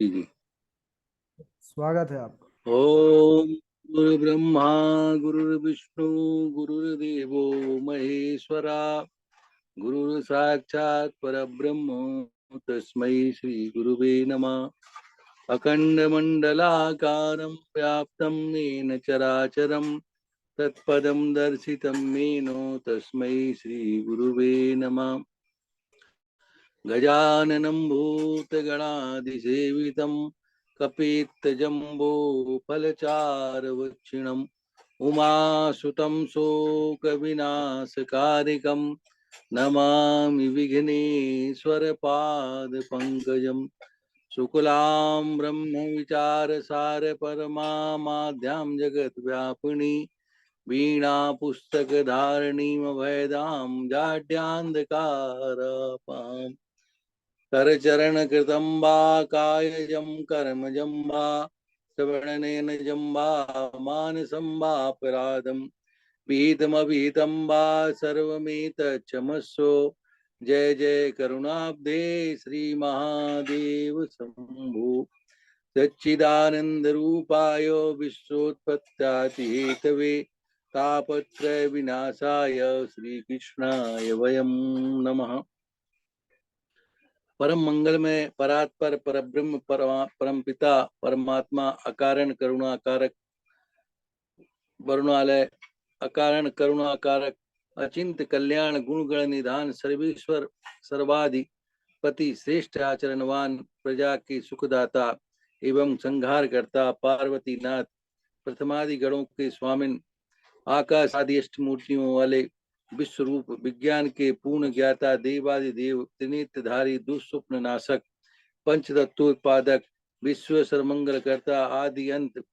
जी। स्वागत है आपका। ओम गुरु ब्रह्मा गुरुर्विष्णु गुरुर्देवो महेश्वरा गुरु साक्षात् परब्रह्म तस्मै श्री गुरुवे नमः। अखंड मंडलाकारं व्याप्तं येन चराचरं तत्पदं दर्शितं येन तस्मै श्री गुरुवे नमः। गजाननं भूतगणाधिसेवितं कपित्तजम्बो फलचारवक्षिणम् उमासुतं शोकविनाशकारिकं नमामि विघ्नेश्वरपादपङ्कजं शुक्लां ब्रह्मविचारसारपरमामाद्यां जगद्व्यापिनी वीणापुस्तकधारिणीं वेदां जाड्यान्धकारापाम् करचरणकृतं वा कायजं कर्मजं वा श्रवणनेनजं वा मानसं वापराधं विहितमविहितं वा सर्वमेतच्क्षमस्व। जय जय करुणाब्धे श्रीमहादेव शम्भो। सच्चिदानन्दरूपाय विश्वोत्पत्त्यादिहेतवे तापत्रय विनाशाय श्रीकृष्णाय वयं नमः। परम मंगल में परात्पर परब्रह्म परम पिता परमात्मा अकारण करुणाकारक वरुणालय अकारण करुणाकारक अचिंत कल्याण गुणगण निधान सर्वेश्वर सर्वाधिपति श्रेष्ठ आचरणवान प्रजा के सुखदाता एवं संहार करता पार्वती नाथ प्रथमादि गणों के स्वामिन आकाश आदि अष्ट मूर्तियों वाले विश्व रूप विज्ञान के पूर्ण ज्ञाता देवादिदेव त्रिनेत्रधारी दुष्स्वप्न नाशक पंच तत्वोत्पादक विश्व सर्वमंगल करता आदि अंत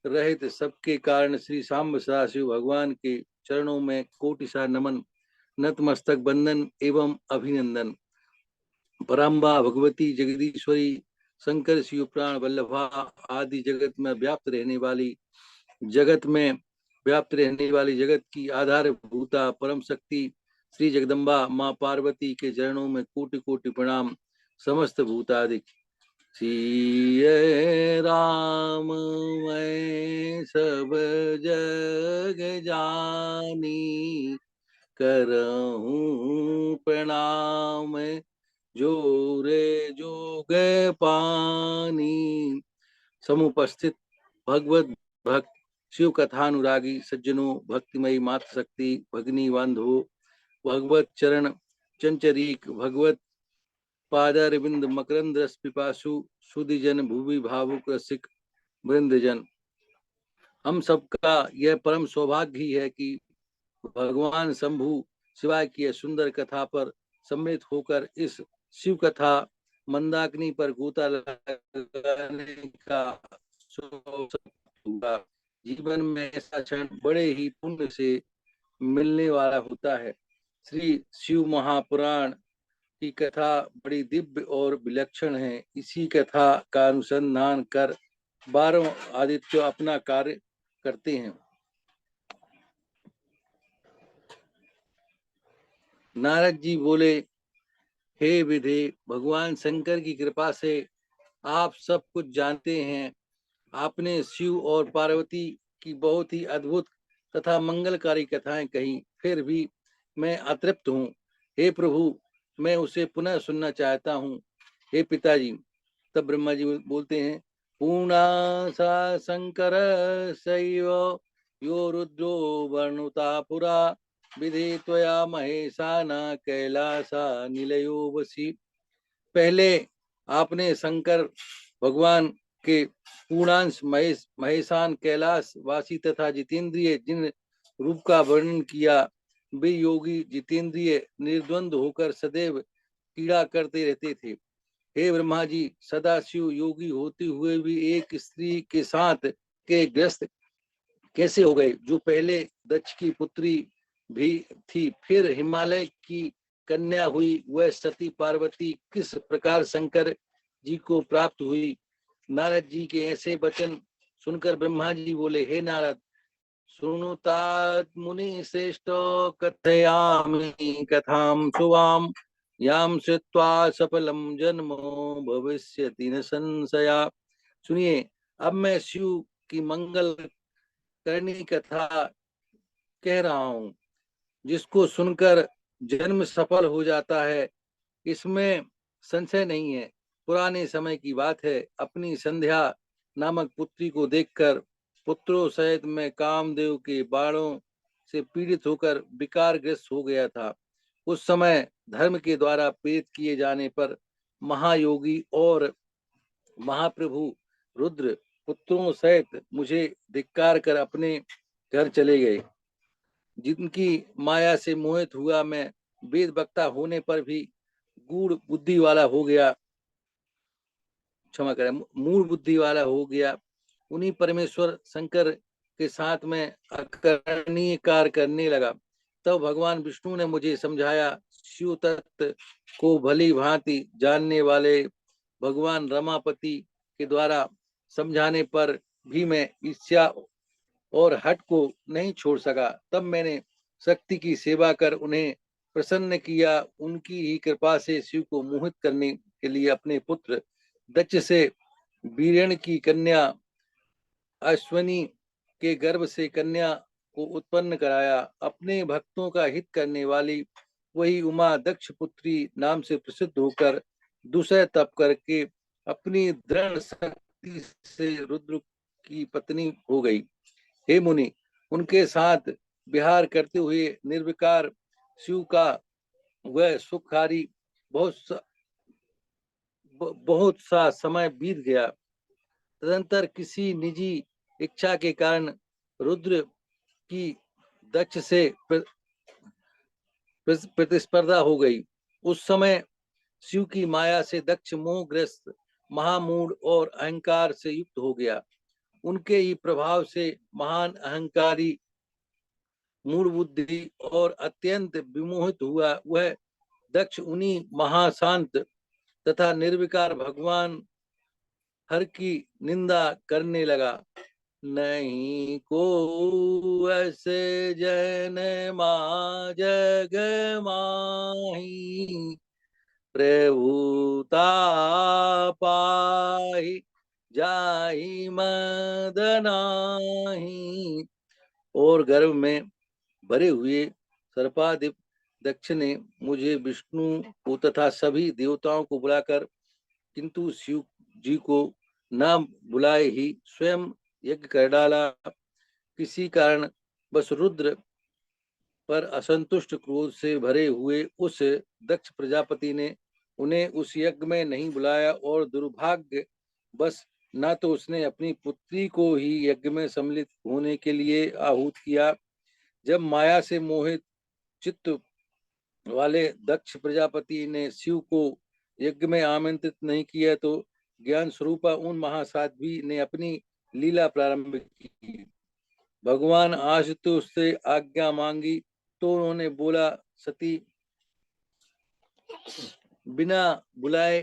रहित सबके कारण श्री सांब सदाशिव भगवान के चरणों में कोटिसा नमन नतमस्तक बंदन एवं अभिनंदन। पराम्बा भगवती जगदीश्वरी शंकर शिव प्राण वल्लभा आदि जगत में व्याप्त रहने वाली जगत की आधारभूता परम शक्ति श्री जगदम्बा माँ पार्वती के चरणों में कोटि कोटि प्रणाम। समस्त भूतादिक सिय राम मैं सब जग जानी करहूँ प्रणाम जोरे जोग पानी। समुपस्थित भगवत भक्त शिव कथानुरागी सज्जनों भक्तिमयी मात्र शक्ति भगनी बांधवो भगवत चरण चंचरीक भगवत पादारविंद मकरंद रस पिपासु सुधिजन भूवि भावुक रसिक वृंदजन, हम सबका यह परम सौभाग्य ही है कि भगवान शंभु शिवाय की सुंदर कथा पर सम्मिलित होकर इस शिव कथा मंदाकिनी पर गोता लगाने का होगा। जीवन में ऐसा क्षण बड़े ही पुण्य से मिलने वाला होता है। श्री शिव महापुराण की कथा बड़ी दिव्य और विलक्षण है। इसी कथा का अनुसंधान कर 12 आदित्य अपना कार्य करते हैं। नारद जी बोले, हे विधे, भगवान शंकर की कृपा से आप सब कुछ जानते हैं। आपने शिव और पार्वती की बहुत ही अद्भुत तथा मंगलकारी कथाएं कही, फिर भी मैं अतृप्त हूँ। हे प्रभु, मैं उसे पुनः सुनना चाहता हूँ। हे पिताजी। तब ब्रह्मा जी बोलते हैं, पूर्णा सा शंकर सैव यो रुद्रो वर्णुता पुरा विधि त्वया महेशाना कैलासा निलयो वसी। पहले आपने शंकर भगवान के पूर्णांश महेशान कैलाश वासी तथा जितेंद्रिय जिन रूप का वर्णन किया, वे योगी जितेंद्रिय निर्द्वंद होकर सदैव पीड़ा करते रहते थे। हे ब्रह्मा जी, सदाशिव योगी होते हुए भी एक स्त्री के साथ के ग्रस्त कैसे हो गए, जो पहले दक्ष की पुत्री भी थी, फिर हिमालय की कन्या हुई। वह सती पार्वती किस प्रकार शंकर जी को प्राप्त हुई। नारद जी के ऐसे वचन सुनकर ब्रह्मा जी बोले, हे नारद, सुनुतात मुनि श्रेष्ठ कथयामि कथाम शुभाम याम श्रुत्वा सफलम जन्मो भविष्यति न संशया। सुनिए, अब मैं शिव की मंगल करनी कथा कह रहा हूँ, जिसको सुनकर जन्म सफल हो जाता है, इसमें संशय नहीं है। पुराने समय की बात है। अपनी संध्या नामक पुत्री को देखकर पुत्रों सहित मैं कामदेव के बाणों से पीड़ित होकर विकारग्रस्त हो गया था। उस समय धर्म के द्वारा प्रेरित किए जाने पर महायोगी और महाप्रभु रुद्र पुत्रों सहित मुझे धिक्कार कर अपने घर चले गए। जिनकी माया से मोहित हुआ मैं वेद वक्ता होने पर भी गूढ़ बुद्धि वाला हो गया, क्षमा करें, मूढ़ बुद्धि वाला हो गया। उन्हीं परमेश्वर शंकर के साथ में अकरणीय कार्य करने लगा। तब भगवान विष्णु ने मुझे समझाया। शिव तत्व को भली भांति जानने वाले भगवान रमापति के द्वारा समझाने पर भी मैं ईर्ष्या और हट को नहीं छोड़ सका। तब मैंने शक्ति की सेवा कर उन्हें प्रसन्न किया। उनकी ही कृपा से शिव को मोहित करने के लिए अपने पुत्र दक्ष से वीरण की कन्या अश्वनी के गर्भ से कन्या को उत्पन्न कराया। अपने भक्तों का हित करने वाली वही उमा दक्ष पुत्री नाम से प्रसिद्ध होकर दूसरे तप करके अपनी दृढ़ शक्ति से रुद्र की पत्नी हो गई। हे मुनि, उनके साथ विहार करते हुए निर्विकार शिव का वह सुखकारी बहुत सा समय बीत गया। तदंतर किसी निजी इच्छा के कारण रुद्र की दक्ष से प्रतिस्पर्धा हो गई। उस समय शिव की माया से दक्ष मोहग्रस्त, महामूढ़ और अहंकार से युक्त हो गया। उनके ही प्रभाव से महान अहंकारी, मूढ़ बुद्धि और अत्यंत विमोहित हुआ वह दक्ष उन्हीं महाशांत तथा निर्विकार भगवान हर की निंदा करने लगा। नहीं को ऐसे जन मा जग माही, प्रभुता पाहि जाहि मदनाही। और गर्भ में भरे हुए सर्पाधिप दक्ष ने मुझे, विष्णु को तथा सभी देवताओं को बुलाकर, किंतु शिव जी को न बुलाए ही स्वयं यज्ञ कर डाला। किसी कारण बस रुद्र पर असंतुष्ट क्रोध से भरे हुए उस दक्ष प्रजापति ने उन्हें उस यज्ञ में नहीं बुलाया और दुर्भाग्य बस न तो उसने अपनी पुत्री को ही यज्ञ में सम्मिलित होने के लिए आहूत किया। जब माया से मोहित चित्त वाले दक्ष प्रजापति ने शिव को यज्ञ में आमंत्रित नहीं किया, तो ज्ञान स्वरूपा उन महासाध्वी ने अपनी लीला प्रारंभ की। भगवान आशुतोष से आज्ञा मांगी तो उन्होंने बोला, सती बिना बुलाए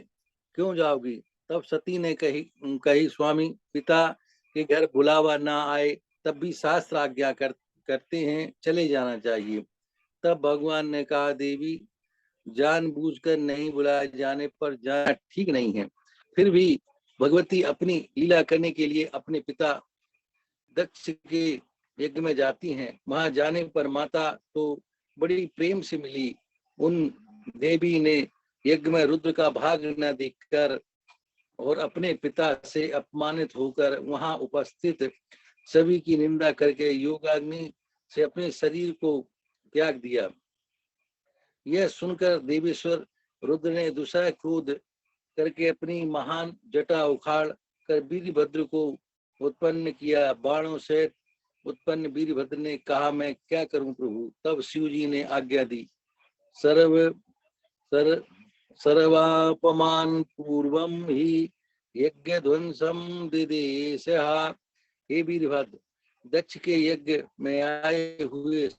क्यों जाओगी? तब सती ने कही स्वामी, पिता के घर बुलावा ना आए तब भी शास्त्र आज्ञा करते हैं, चले जाना चाहिए। तब भगवान ने कहा, देवी, जानबूझकर नहीं बुलाए जाने पर जाना ठीक नहीं है। फिर भी भगवती अपनी लीला करने के लिए अपने पिता दक्ष के यज्ञ में जाती हैं। वहां जाने पर माता तो बड़ी प्रेम से मिली। उन देवी ने यज्ञ में रुद्र का भाग न देखकर और अपने पिता से अपमानित होकर वहां उपस्थित सभी की निंदा करके योगाग्नि से अपने शरीर को त्याग दिया। यह सुनकर देवेश्वर रुद्र ने दूसरा क्रोध करके अपनी महान जटा उखाड़ कर वीरभद्र को उत्पन्न किया। बाणों से उत्पन्न वीरभद्र ने कहा, मैं क्या करूं प्रभु? तब शिव जी ने आज्ञा दी, सर्व सर सर्वापमान पूर्वम ही यज्ञ ध्वंसम दिदेश। हे वीरभद्र, दक्ष के यज्ञ में आए हुए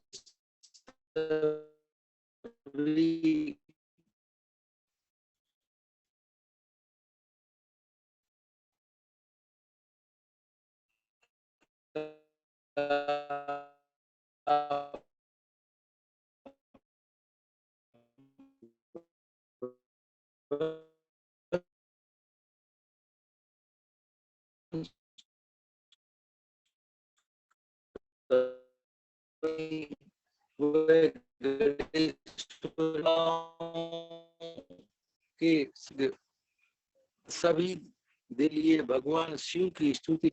के सभी दे लिए भगवान शिव की स्तुति,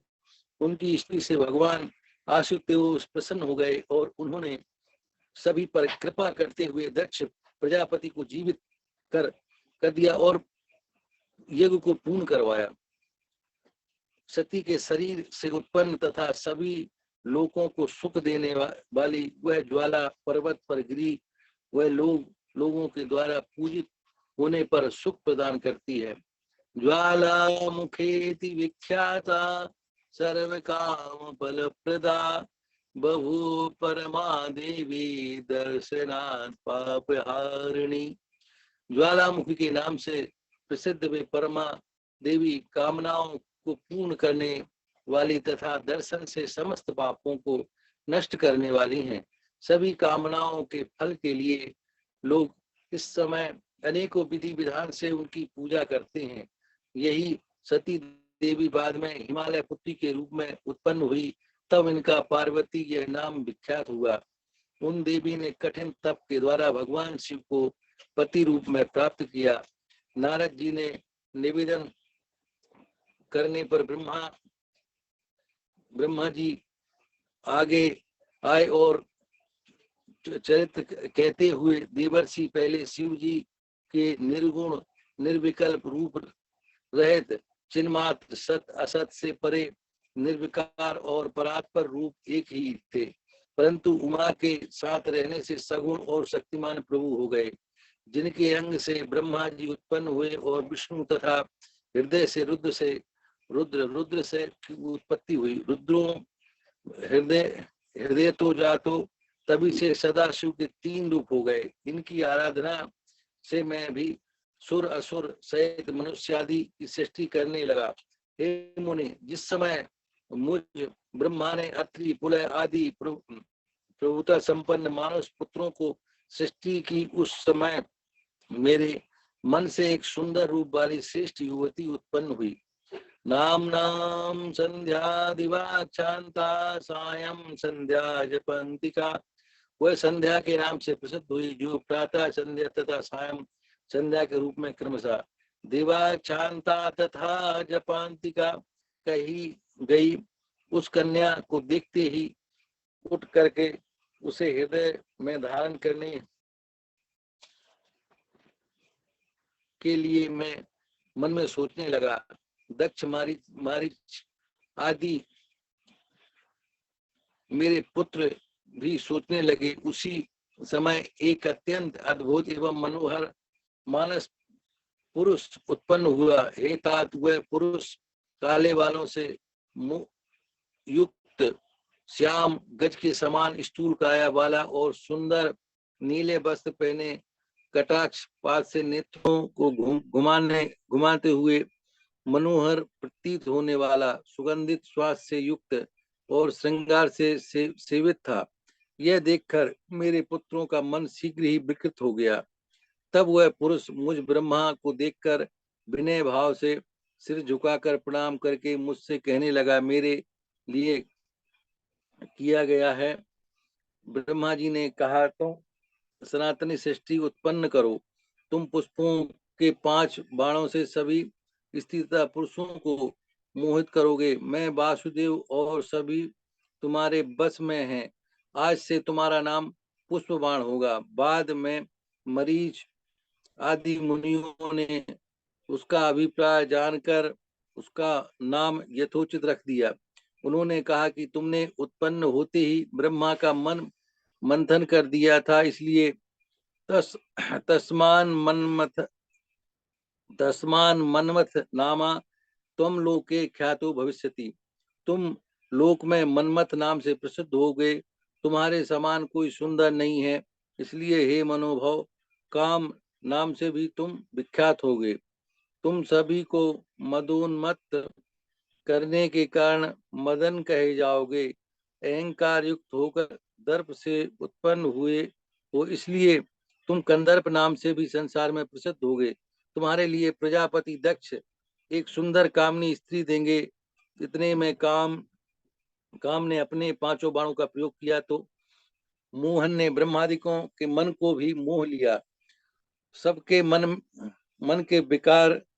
उनकी स्तुति से भगवान आशुतोष प्रसन्न हो गए और उन्होंने सभी पर कृपा करते हुए दक्ष प्रजापति को जीवित कर दिया और यज्ञ को पूर्ण करवाया। सती के शरीर से उत्पन्न तथा सभी लोगों को सुख देने वाली वह ज्वाला पर्वत पर गिरी, वह लोगों के द्वारा पूजित होने पर सुख प्रदान करती है। ज्वाला मुखेति विख्याता सर्व काम बल प्रदा, बहु परमा देवी दर्शनाथ पाप हारिणी। ज्वालामुखी के नाम से प्रसिद्ध वे परमा देवी कामनाओं को पूर्ण करने वाली तथा दर्शन से समस्त पापों को नष्ट करने वाली हैं। सभी कामनाओं के फल के लिए लोग इस समय अनेकों विधि विधान से उनकी पूजा करते हैं। यही सती देवी बाद में हिमालय पुत्री के रूप में उत्पन्न हुई, तब इनका पार्वती यह नाम विख्यात हुआ। उन देवी ने कठिन तप के द्वारा भगवान शिव को पति रूप में प्राप्त किया। नारद जी ने निवेदन करने पर ब्रह्मा जी आगे आए और चरित्र कहते हुए देवर्षि पहले शिव जी के निर्गुण निर्विकल्प रूप रहित चिन्मात्र सत असत से परे निर्विकार और परात्पर रूप एक ही थे, परंतु उमा के साथ रहने से सगुण और शक्तिमान प्रभु हो गए, जिनके अंग से ब्रह्मा जी उत्पन्न हुए और विष्णु तथा हृदय से रुद्र से उत्पत्ति हुई। रुद्रों हृदय तो जातो, तभी से सदाशिव के 3 रूप हो गए। इनकी आराधना से मैं भी सुर असुर सहित मनुष्य आदि की सृष्टि करने लगा। हे मुनि, जिस समय मुझ ब्रह्मा ने अत्रि पुलय आदि प्रभुता संपन्न मानस पुत्रों को सृष्टि की, उस समय मेरे मन से एक सुंदर रूप वाली श्रेष्ठ युवती उत्पन्न हुई। नाम संध्या दिवाचांता सायं संध्या जपंतिका, वह संध्या के नाम से प्रसिद्ध हुई जो प्रातः संध्या तथा सायं संध्या के रूप में क्रमशः दिवाचांता तथा जपांतिका कही गई। उस कन्या को देखते ही उठ करके उसे हृदय में धारण करने के लिए मैं मन में सोचने लगा। दक्ष मारीच आदि मेरे पुत्र भी सोचने लगे। उसी समय एक अत्यंत अद्भुत एवं मनोहर मानस पुरुष उत्पन्न हुआ। हे तात, वह पुरुष काले बालों से युक्त, श्याम गज के समान स्थूल काया वाला और सुंदर नीले वस्त्र पहने, कटाक्ष पात से नेत्रों को घुमाते हुए मनोहर प्रतीत होने वाला, सुगंधित श्वास से युक्त और श्रृंगार से सेवित था। यह देखकर मेरे पुत्रों का मन शीघ्र ही विकृत हो गया। तब वह पुरुष मुझ ब्रह्मा को देखकर विनय भाव से सिर झुकाकर प्रणाम करके मुझसे कहने लगा, मेरे लिए किया गया है। ब्रह्मा जी ने कहा, तो सनातनी सृष्टि उत्पन्न करो। तुम पुष्पों के 5 बाणों से सभी स्त्री तथा पुरुषों को मोहित करोगे। मैं वासुदेव और सभी तुम्हारे बस में हैं। आज से तुम्हारा नाम पुष्पबाण होगा। बाद में मरीच आदि मुनियों ने उसका अभिप्राय जानकर उसका नाम यथोचित रख दिया। उन्होंने कहा कि तुमने उत्पन्न होते ही ब्रह्मा का मन मंथन कर दिया था, इसलिए तस्मान मन्मथ नामा तुम लोके ख्यातो भविष्यति। तुम लोक में मन्मथ नाम से प्रसिद्ध हो गए। तुम्हारे समान कोई सुंदर नहीं है, इसलिए हे मनोभव, काम नाम से भी तुम विख्यात हो गए। तुम सभी को मदोन्मत्त करने के कारण मदन कहे जाओगे। अहंकार युक्त होकर दर्प से उत्पन्न हुए हो, इसलिए तुम कंदर्प नाम से भी संसार में प्रसिद्ध हो गए। तुम्हारे लिए प्रजापति दक्ष एक सुंदर कामनी स्त्री देंगे। इतने में काम ने अपने 5 बाणों का प्रयोग किया तो मोहन ने ब्रह्मादिकों के मन को भी मोह लिया। सबके मन के विकार